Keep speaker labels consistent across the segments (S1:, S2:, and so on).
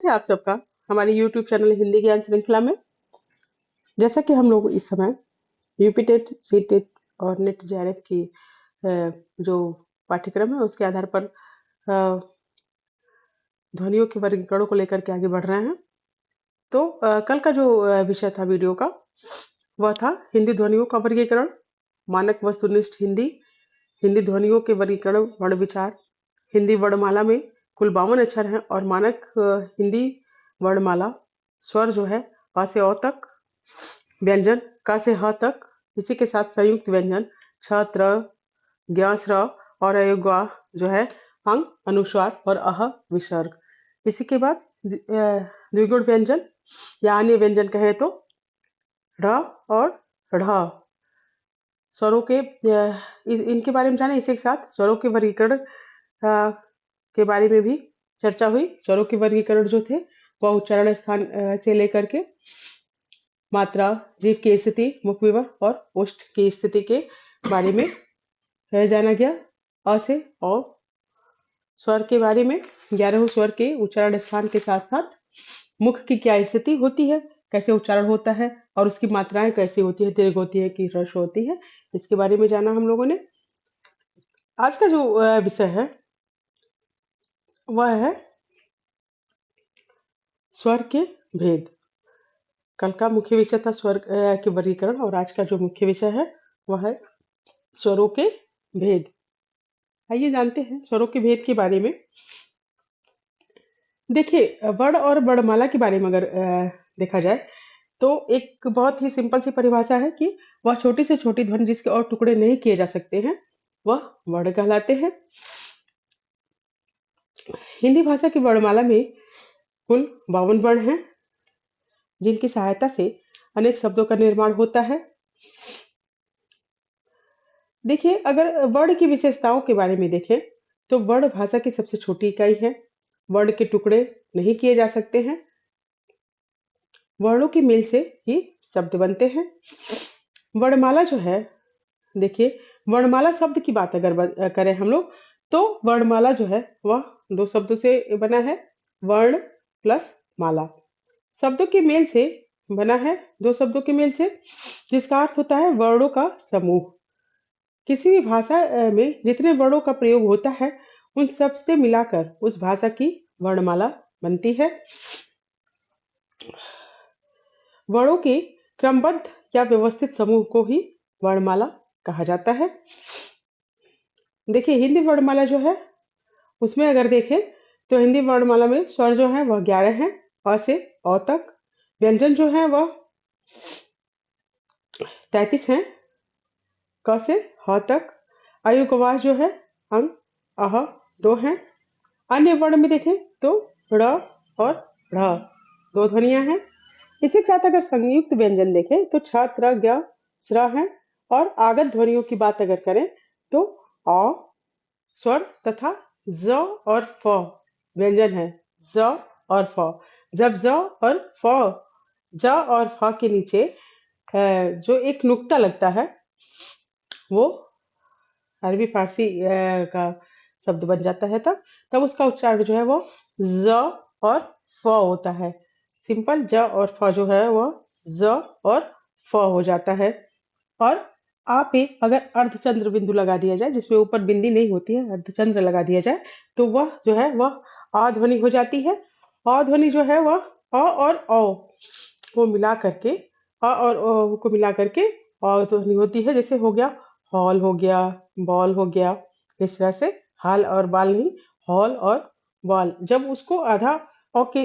S1: थे आप सबका हमारे YouTube चैनल हिंदी ज्ञान श्रृंखला में। जैसा कि हम लोग इस समय यूपी टेट, सी टेट और नेट जेआरएफ की जो पाठ्यक्रम है उसके आधार पर अ, ध्वनियों के वर्गीकरणों को लेकर के आगे बढ़ रहे हैं। तो कल का जो विषय था वीडियो का वह था हिंदी ध्वनियों का वर्गीकरण, मानक वस्तुनिष्ठ हिंदी, हिंदी ध्वनियों के वर्गीकरण, वर्ण विचार, हिंदी वर्णमाला में कुल 52 अक्षर हैं और मानक हिंदी वर्णमाला स्वर जो है क से अ तक, व्यंजन क से ह तक, इसी के साथ संयुक्त व्यंजन छ, त्र, ज्ञ, स्र और अयोग्य जो है अंग, अनुस्वार और अह विसर्ग। इसी के बाद द्विगुण व्यंजन या अन्य व्यंजन कहें तो ढ और ढ़। स्वरों के इनके बारे में जाने, इसी के साथ स्वरों के वर्गीकरण के बारे में भी चर्चा हुई। स्वरों के वर्गीकरण जो थे वह उच्चारण स्थान से लेकर के मात्रा, जीभ की स्थिति, मुख विवर और ओष्ठ की स्थिति के बारे में जाना गया। अ से औ स्वर के बारे में 11 स्वर के उच्चारण स्थान के साथ साथ मुख की क्या स्थिति होती है, कैसे उच्चारण होता है और उसकी मात्राएं कैसी होती है, दीर्घ होती है कि ह्रस्व होती है, इसके बारे में जाना हम लोगों ने। आज का जो विषय है वह है स्वर के भेद। कल का मुख्य विषय था स्वर के वर्गीकरण और आज का जो मुख्य विषय है वह है स्वरों के भेद। आइए जानते हैं स्वरों के भेद के बारे में। देखिए, वर्ण और वर्णमाला के बारे में अगर देखा जाए तो एक बहुत ही सिंपल सी परिभाषा है कि वह छोटी से छोटी ध्वनि जिसके और टुकड़े नहीं किए जा सकते हैं वह वर्ण कहलाते हैं। हिंदी भाषा की वर्णमाला में कुल 52 वर्ण हैं जिनकी सहायता से अनेक शब्दों का निर्माण होता है। देखिए, अगर वर्ण की विशेषताओं के बारे में देखें तो वर्ण भाषा की सबसे छोटी इकाई है। वर्ण के टुकड़े नहीं किए जा सकते हैं। वर्णों की मेल से ही शब्द बनते हैं। वर्णमाला जो है, देखिए, वर्णमाला शब्द की बात अगर करें हम लोग तो वर्णमाला जो है वह 2 शब्दों से बना है, वर्ण प्लस माला। शब्दों के मेल से बना है, 2 शब्दों के मेल से, जिसका अर्थ होता है वर्णों का समूह। किसी भी भाषा में जितने वर्णों का प्रयोग होता है उन सब से मिलाकर उस भाषा की वर्णमाला बनती है। वर्णों के क्रमबद्ध या व्यवस्थित समूह को ही वर्णमाला कहा जाता है। देखिए, हिंदी वर्णमाला जो है उसमें अगर देखें तो हिंदी वर्णमाला में स्वर जो है वह 11 हैं, अ से अ तक। व्यंजन जो है वह 33 हैं, क से ह तक। अयुग्मवाच जो है अंग, अह 2 हैं। अन्य वर्ण में देखें तो ड़ और ढ़ 2 ध्वनियां हैं। इसी के साथ अगर संयुक्त व्यंजन देखें तो छ, त्र, ज्ञ, स्र हैं और आगत ध्वनियों की बात अगर करें तो अ स्वर तथा ज और फ व्यंजन है, ज और फ। जब ज और फ के नीचे जो एक नुक्ता लगता है वो अरबी फारसी का शब्द बन जाता है, तब उसका उच्चारण जो है वो ज और फ होता है। सिंपल ज और फ जो है वो ज और फ हो जाता है। और आ पे अगर अर्धचंद्र बिंदु लगा दिया जाए, जिसमें ऊपर बिंदी नहीं होती है, अर्धचंद्र लगा दिया जाए तो वह जो है वह आ ध्वनि हो जाती है। अ ध्वनि जो है वह अ और औ को मिला करके, अ और ओ को मिला करके अ ध्वनि होती है। जैसे हो गया हॉल, हो गया बॉल, हो गया। इस तरह से हाल और बाल नहीं, हॉल और बॉल। जब उसको आधा अ के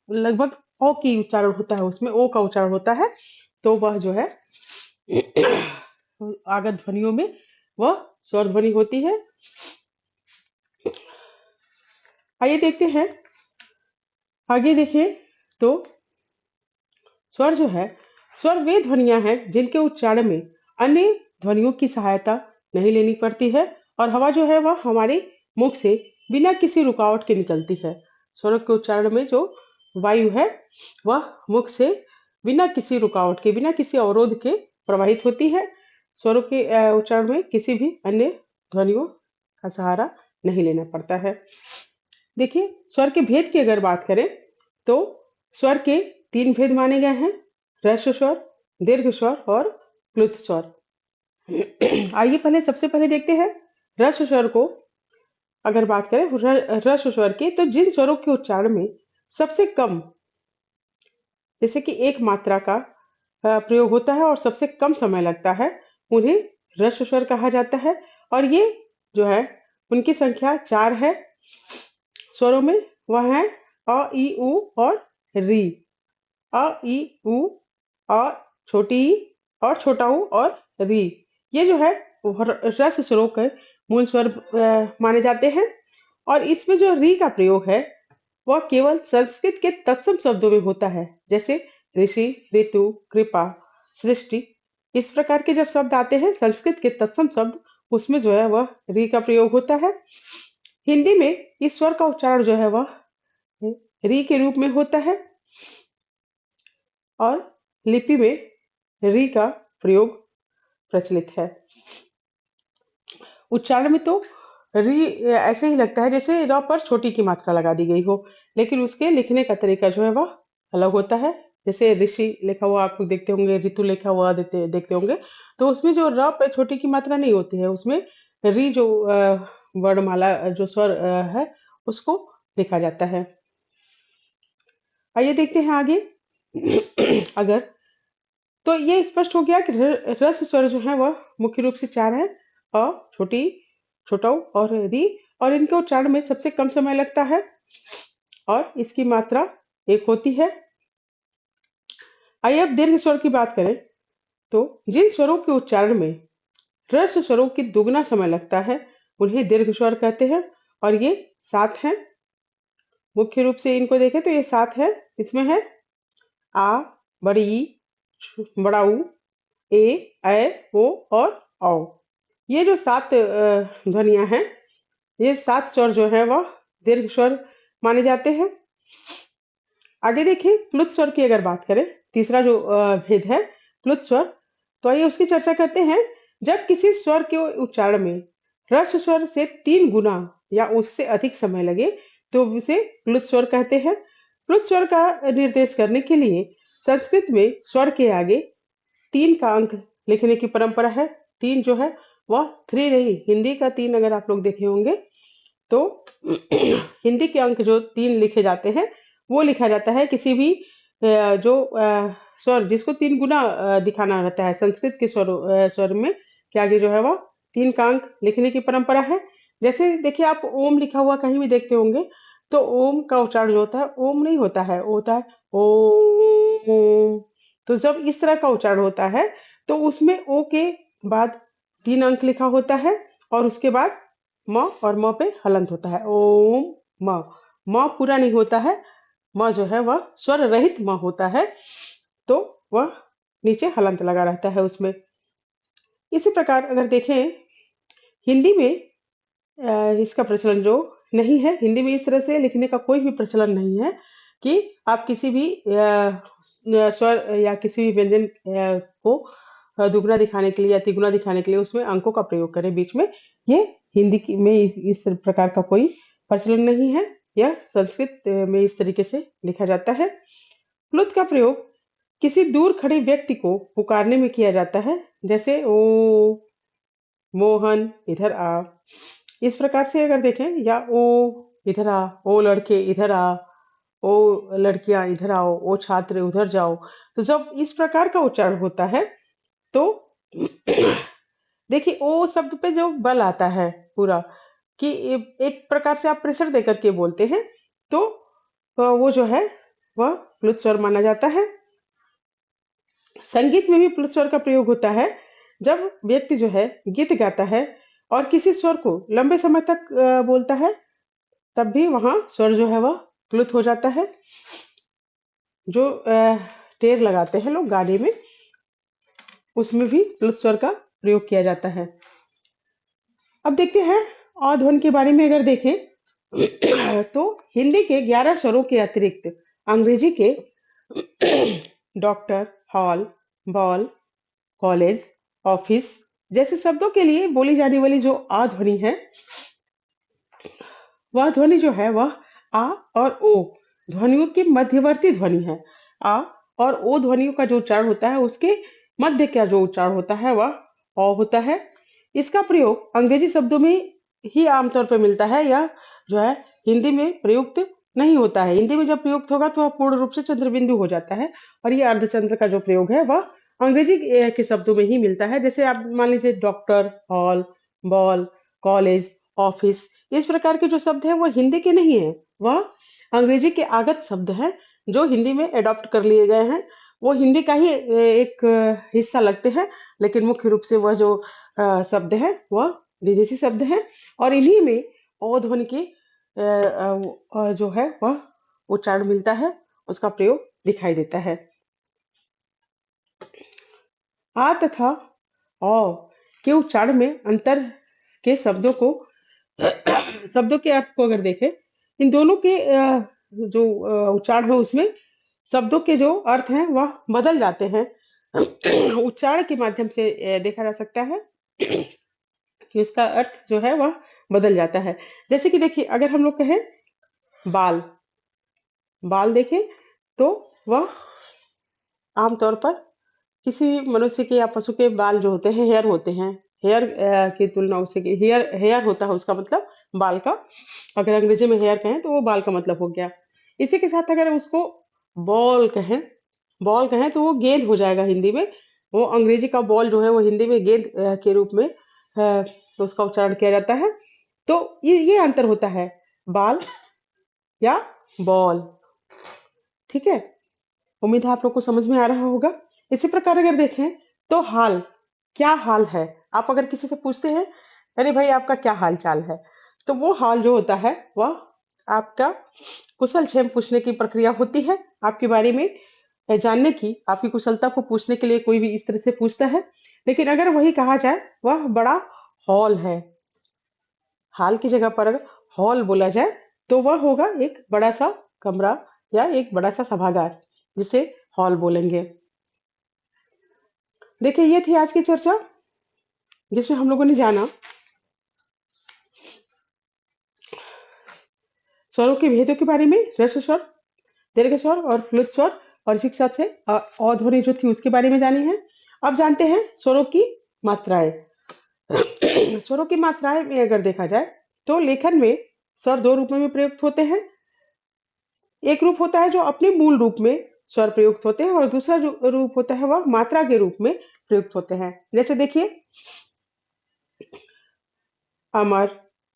S1: लगभग ओ की उच्चारण होता है, उसमें ओ का उच्चारण होता है, तो वह जो है आगत ध्वनियों में वह स्वर ध्वनि होती है। आइए देखते हैं, आगे देखें तो स्वर जो है, स्वर वे ध्वनियां हैं जिनके उच्चारण में अन्य ध्वनियों की सहायता नहीं लेनी पड़ती है और हवा जो है वह हमारे मुख से बिना किसी रुकावट के निकलती है। स्वर के उच्चारण में जो वायु है वह मुख से बिना किसी रुकावट के, बिना किसी अवरोध के प्रवाहित होती है। स्वरों के उच्चारण में किसी भी अन्य ध्वनियों का सहारा नहीं लेना पड़ता है। देखिए, स्वर के भेद की अगर बात करें तो स्वर के 3 भेद माने गए हैं, ह्रस्व स्वर, दीर्घ स्वर और प्लुत स्वर। आइए सबसे पहले देखते हैं ह्रस्व स्वर को। अगर बात करें ह्रस्व स्वर की, तो जिन स्वरों के उच्चारण में सबसे कम, जैसे कि एक मात्रा का प्रयोग होता है और सबसे कम समय लगता है, उन्हें ह्रस्व स्वर कहा जाता है। और ये जो है उनकी संख्या 4 है स्वरों में। वह है अ, ई, उ और री। अ, ई, उ, अ, छोटी ई और छोटा ऊ और री। ये जो है वो ह्रस्व स्वरों के मूल स्वर माने जाते हैं। और इसमें जो री का प्रयोग है वह केवल संस्कृत के तत्सम शब्दों में होता है, जैसे ऋषि, ऋतु, कृपा, सृष्टि। इस प्रकार के जब शब्द आते हैं संस्कृत के तत्सम शब्द, उसमें जो है वह री का प्रयोग होता है। हिंदी में इस स्वर का उच्चारण जो है वह री के रूप में होता है और लिपि में री का प्रयोग प्रचलित है। उच्चारण में तो री ऐसे ही लगता है जैसे र पर छोटी की मात्रा लगा दी गई हो, लेकिन उसके लिखने का तरीका जो है वह अलग होता है। जैसे ऋषि लिखा हुआ आप लोग देखते होंगे, ऋतु लिखा हुआ देखते होंगे, तो उसमें जो र पर छोटी की मात्रा नहीं होती है, उसमें री जो वर्णमाला जो स्वर है उसको लिखा जाता है। आइए देखते हैं आगे। अगर तो ये स्पष्ट हो गया कि ह्रस्व स्वर जो है वह मुख्य रूप से 4 है। अ, छोटी, छोटा ऊ और री। और इनके उच्चारण में सबसे कम समय लगता है और इसकी मात्रा 1 होती है। आइए अब दीर्घ स्वर की बात करें तो जिन स्वरों के उच्चारण में ह्रस्व स्वरों की दुगना समय लगता है उन्हें दीर्घ स्वर कहते हैं। और ये 7 हैं। मुख्य रूप से इनको देखें तो ये 7 है। इसमें है आ, बड़ी ई, बड़ा ऊ, ए, ऐ, ओ और औ। ये जो 7 ध्वनियां हैं, ये 7 स्वर जो है वह दीर्घ स्वर माने जाते हैं। आगे देखिए प्लुत स्वर की अगर बात करें, तीसरा जो भेद है प्लुत स्वर, तो आइए उसकी चर्चा करते हैं। जब किसी स्वर के उच्चारण में ह्रस्व स्वर से 3 गुना या उससे अधिक समय लगे तो उसे प्लुत स्वर कहते हैं। प्लुत स्वर का निर्देश करने के लिए संस्कृत में स्वर के आगे 3 का अंक लिखने की परंपरा है। 3 जो है वह 3 नहीं, हिंदी का 3 अगर आप लोग देखे होंगे तो हिंदी के अंक जो 3 लिखे जाते हैं वो लिखा जाता है किसी भी जो स्वर जिसको 3 गुना दिखाना रहता है संस्कृत के स्वर में के आगे जो है वह 3 का अंक लिखने की परंपरा है। जैसे देखिए आप ओम लिखा हुआ कहीं भी देखते होंगे, तो ओम का उच्चारण जो होता है ओम नहीं होता है, वो होता है ओम। तो जब इस तरह का उच्चारण होता है तो उसमें ओ के बाद 3 अंक लिखा होता है और उसके बाद म और म पे हलंत होता है, ओम म। म पूरा नहीं होता है, म जो है वह स्वर रहित म होता है, तो वह नीचे हलंत लगा रहता है उसमें। इसी प्रकार अगर देखें हिंदी में इसका प्रचलन जो नहीं है, हिंदी में इस तरह से लिखने का कोई भी प्रचलन नहीं है कि आप किसी भी स्वर या किसी भी व्यंजन को दुगुना दिखाने के लिए या तिगुना दिखाने के लिए उसमें अंकों का प्रयोग करें बीच में। ये में इस प्रकार का कोई प्रचलन नहीं है। यह संस्कृत में इस तरीके से लिखा जाता है। प्लुत का प्रयोग किसी दूर खड़े व्यक्ति को पुकारने में किया जाता है, जैसे ओ मोहन इधर आ। इस प्रकार से अगर देखें, या ओ इधर आ, ओ लड़के इधर आ, ओ लड़कियां इधर आओ, ओ छात्र उधर जाओ। तो जब इस प्रकार का उच्चारण होता है तो देखिए ओ शब्द पे जो बल आता है पूरा, कि एक प्रकार से आप प्रेशर देकर के बोलते हैं, तो वो जो है वह प्लुत स्वर माना जाता है। संगीत में भी प्लुत स्वर का प्रयोग होता है। जब व्यक्ति जो है गीत गाता है और किसी स्वर को लंबे समय तक बोलता है, तब भी वहां स्वर जो है वह प्लुत हो जाता है। जो टेर लगाते हैं लोग गाने में, उसमें भी प्लुत स्वर का प्रयोग किया जाता है। अब देखते हैं अ ध्वनि के बारे में अगर देखें तो हिंदी के 11 स्वरों के अतिरिक्त अंग्रेजी के doctor, hall, ball, college, office जैसे शब्दों के लिए बोली जाने वाली जो आ ध्वनि है, वह ध्वनि जो है वह आ और ओ ध्वनियों की मध्यवर्ती ध्वनि है। आ और ओ ध्वनियों का जो उच्चारण होता है उसके मध्य का जो उच्चारण होता है वह अ होता है। इसका प्रयोग अंग्रेजी शब्दों में ही आमतौर पर मिलता है, यह जो है हिंदी में प्रयुक्त नहीं होता है। हिंदी में जब प्रयुक्त होगा तो वह पूर्ण रूप से चंद्रबिंदु हो जाता है, और ये अर्धचंद्र का जो प्रयोग है वह अंग्रेजी के शब्दों में ही मिलता है। जैसे आप मान लीजिए doctor, hall, ball, college, office, इस प्रकार के जो शब्द हैं वो हिंदी के नहीं है, वह अंग्रेजी के आगत शब्द हैं जो हिंदी में अडॉप्ट कर लिए गए हैं। वो हिंदी का ही एक हिस्सा लगते हैं, लेकिन मुख्य रूप से वह जो शब्द है वह विदेशी शब्द है, और इन्हीं में अ ध्वनि की जो है वह उच्चारण मिलता है, उसका प्रयोग दिखाई देता है। आ तथा औ के उच्चारण में अंतर के शब्दों के अर्थ को अगर देखें, इन दोनों के जो उच्चारण है उसमें शब्दों के जो अर्थ हैं वह बदल जाते हैं। उच्चारण के माध्यम से देखा जा सकता है कि उसका अर्थ जो है वह बदल जाता है। जैसे कि देखिए, अगर हम लोग कहें बाल, बाल देखें तो वह आमतौर पर किसी मनुष्य के या पशु के बाल जो होते हैं हेयर होते हैं। हेयर की तुलना उससे हेयर हेयर होता है उसका मतलब बाल का। अगर अंग्रेजी में हेयर कहें तो वो बाल का मतलब हो गया। इसी के साथ अगर उसको बॉल कहें, बॉल कहें तो वो गेंद हो जाएगा हिंदी में। वो अंग्रेजी का बॉल जो है वो हिंदी में गेंद के रूप में तो उसका उच्चारण किया जाता है। तो ये अंतर होता है, बाल या बॉल। ठीक है, उम्मीद है आप लोग को समझ में आ रहा होगा। इसी प्रकार अगर देखें तो हाल, क्या हाल है। आप अगर किसी से पूछते हैं अरे भाई आपका क्या हाल चाल है, तो वो हाल जो होता है वह आपका कुशल क्षेम पूछने की प्रक्रिया होती है, आपके बारे में जानने की, आपकी कुशलता को पूछने के लिए कोई भी इस तरह से पूछता है। लेकिन अगर वही कहा जाए वह बड़ा हॉल है, हाल की जगह पर अगर हॉल बोला जाए तो वह होगा एक बड़ा सा कमरा या एक बड़ा सा सभागार, जिसे हॉल बोलेंगे। देखिए, ये थी आज की चर्चा जिसमें हम लोगों ने जाना स्वरों के भेदों के बारे में, ह्रस्व स्वर, दीर्घ स्वर और फ्लुत स्वर, और इसी के साथ से अ ध्वनि जो थी उसके बारे में जानी है। अब जानते हैं स्वरों की मात्राएं। स्वरों की मात्राएं में अगर देखा जाए तो लेखन में स्वर दो रूपों में प्रयुक्त होते हैं। एक रूप होता है जो अपने मूल रूप में स्वर प्रयुक्त होते हैं, और दूसरा जो रूप होता है वह मात्रा के रूप में प्रयुक्त होते हैं। जैसे देखिए, अमर,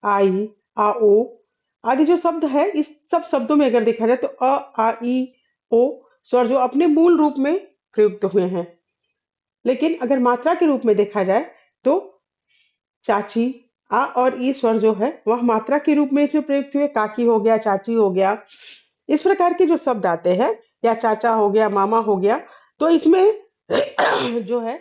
S1: आई, आओ आदि जो शब्द है, इस सब शब्दों में अगर देखा जाए तो अ, आ, ई, ओ स्वर जो अपने मूल रूप में प्रयुक्त हुए हैं। लेकिन अगर मात्रा के रूप में देखा जाए तो चाची, आ और ई स्वर जो है वह मात्रा के रूप में इसमें प्रयुक्त हुए। काकी हो गया, चाची हो गया, इस प्रकार के जो शब्द आते हैं, या चाचा हो गया, मामा हो गया, तो इसमें जो है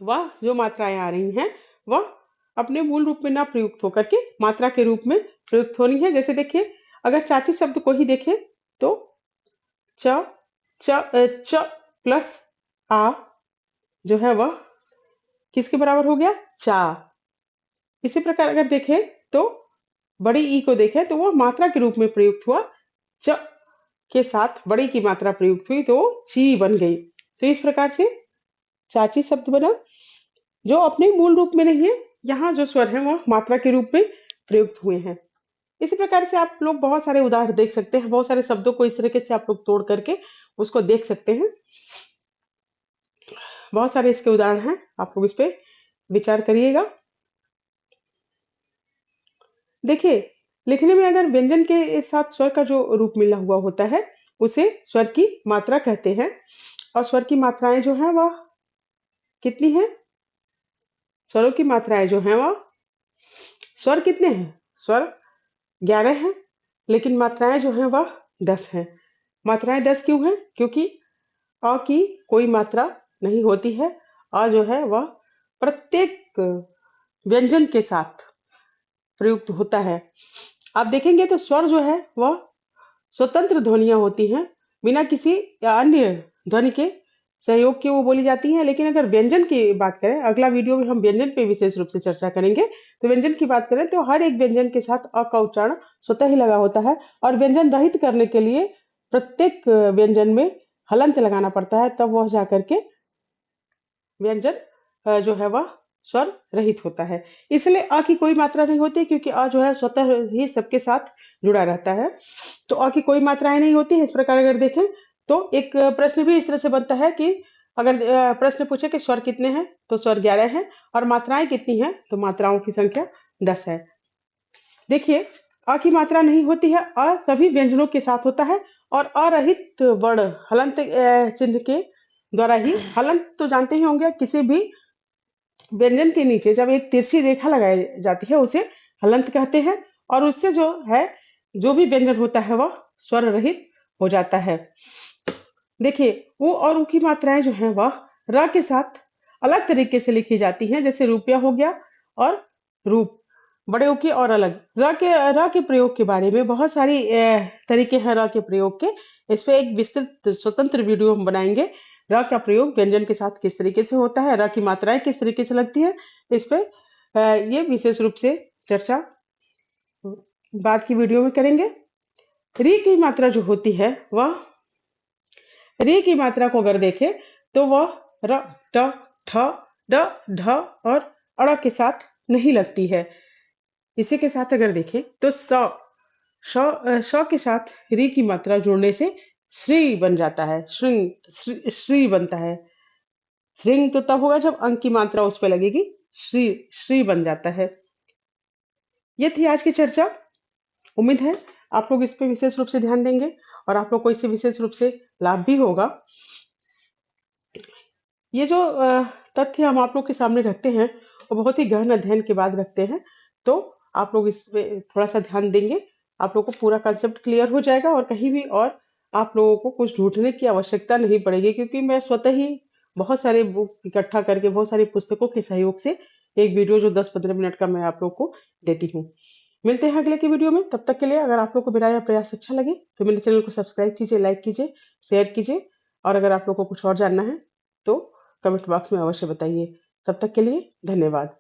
S1: वह जो मात्राएं आ रही हैं वह अपने मूल रूप में ना प्रयुक्त होकर के मात्रा के रूप में प्रयुक्त होनी है। जैसे देखिए, अगर चाची शब्द को ही देखें तो च च प्लस आ जो है वह किसके बराबर हो गया, चा। इसी प्रकार अगर देखें तो बड़ी ई को देखें तो वह मात्रा के रूप में प्रयुक्त हुआ, च के साथ बड़ी की मात्रा प्रयुक्त हुई तो वो ची बन गई। तो इस प्रकार से चाची शब्द बना जो अपने मूल रूप में नहीं है, यहाँ जो स्वर है वह मात्रा के रूप में प्रयुक्त हुए हैं। इसी प्रकार से आप लोग बहुत सारे उदाहरण देख सकते हैं, बहुत सारे शब्दों को इस तरीके से आप लोग तोड़ करके उसको देख सकते हैं। बहुत सारे इसके उदाहरण हैं, आप लोग इस पे विचार करिएगा। देखिए, लिखने में अगर व्यंजन के साथ स्वर का जो रूप मिला हुआ होता है उसे स्वर की मात्रा कहते हैं। और स्वर की मात्राएं जो है वह कितनी है, स्वरों की मात्राएं जो है वह, स्वर कितने हैं, स्वर 11 हैं, लेकिन मात्राएं जो है वह 10 हैं। मात्राएं 10 क्यों हैं, क्योंकि अ की कोई मात्रा नहीं होती है। अ जो है वह प्रत्येक व्यंजन के साथ प्रयुक्त होता है। आप देखेंगे तो स्वर जो है वह स्वतंत्र ध्वनियां होती हैं, बिना किसी या अन्य ध्वनि के सहयोग की वो बोली जाती हैं। लेकिन अगर व्यंजन की बात करें, अगला वीडियो में हम व्यंजन पे विशेष रूप से चर्चा करेंगे। तो व्यंजन की बात करें तो हर एक व्यंजन के साथ अ का उच्चारण स्वतः ही लगा होता है, और व्यंजन रहित करने के लिए प्रत्येक व्यंजन में हलंत लगाना पड़ता है, तब वह जाकर के व्यंजन जो है वह स्वर रहित होता है। इसलिए अ की कोई मात्रा नहीं होती, क्योंकि अ जो है स्वतः ही सबके साथ जुड़ा रहता है। तो अ की कोई मात्राएं नहीं होती है। इस प्रकार अगर देखें तो एक प्रश्न भी इस तरह से बनता है कि अगर प्रश्न पूछे कि स्वर कितने हैं, तो स्वर 11 हैं, और मात्राएं कितनी हैं, तो मात्राओं की संख्या 10 है। देखिए, अ की मात्रा नहीं होती है, अ सभी व्यंजनों के साथ होता है, और अरहित वर्ण हलंत चिन्ह के द्वारा ही, हलंत तो जानते ही होंगे, किसी भी व्यंजन के नीचे जब एक तिरछी रेखा लगाई जाती है उसे हलंत कहते हैं, और उससे जो है जो भी व्यंजन होता है वह स्वर रहित हो जाता है। देखिए, वो और ऊ की मात्राएं जो हैं वह र के साथ अलग तरीके से लिखी जाती हैं, जैसे रुपया हो गया और रूप, बड़े ऊ के और अलग। र के प्रयोग के बारे में बहुत सारी तरीके हैं र के प्रयोग के। इस पे एक विस्तृत स्वतंत्र वीडियो हम बनाएंगे। र का प्रयोग व्यंजन के साथ किस तरीके से होता है, र की मात्राएं किस तरीके से लगती है, इस पे ये विशेष रूप से चर्चा बाद की वीडियो में करेंगे। री की मात्रा जो होती है वह, री की मात्रा को अगर देखें तो वह र, ट, ठ, ड, ढ और अड़ के साथ नहीं लगती है। इसी के साथ अगर देखें तो श के साथ री की मात्रा जोड़ने से श्री बन जाता है, श्री बनता है। श्रिंग तो तब होगा जब अंक की मात्रा उस पर लगेगी, श्री श्री बन जाता है। ये थी आज की चर्चा। उम्मीद है आप लोग इस पे विशेष रूप से ध्यान देंगे, और आप लोग को इससे विशेष रूप से लाभ भी होगा। ये जो तथ्य हम आप लोग के सामने रखते हैं वो बहुत ही गहन अध्ययन के बाद रखते हैं, तो आप लोग इस पे थोड़ा सा ध्यान देंगे, आप लोग को पूरा कंसेप्ट क्लियर हो जाएगा, और कहीं भी और आप लोगों को कुछ ढूंढने की आवश्यकता नहीं पड़ेगी, क्योंकि मैं स्वतः ही बहुत सारे बुक इकट्ठा करके, बहुत सारी पुस्तकों के सहयोग से एक वीडियो जो 10-15 मिनट का मैं आप लोग को देती हूँ। मिलते हैं अगले की वीडियो में। तब तक के लिए अगर आप लोग को मेरा यह प्रयास अच्छा लगे तो मेरे चैनल को सब्सक्राइब कीजिए, लाइक कीजिए, शेयर कीजिए, और अगर आप लोग को कुछ और जानना है तो कमेंट बॉक्स में अवश्य बताइए। तब तक के लिए धन्यवाद।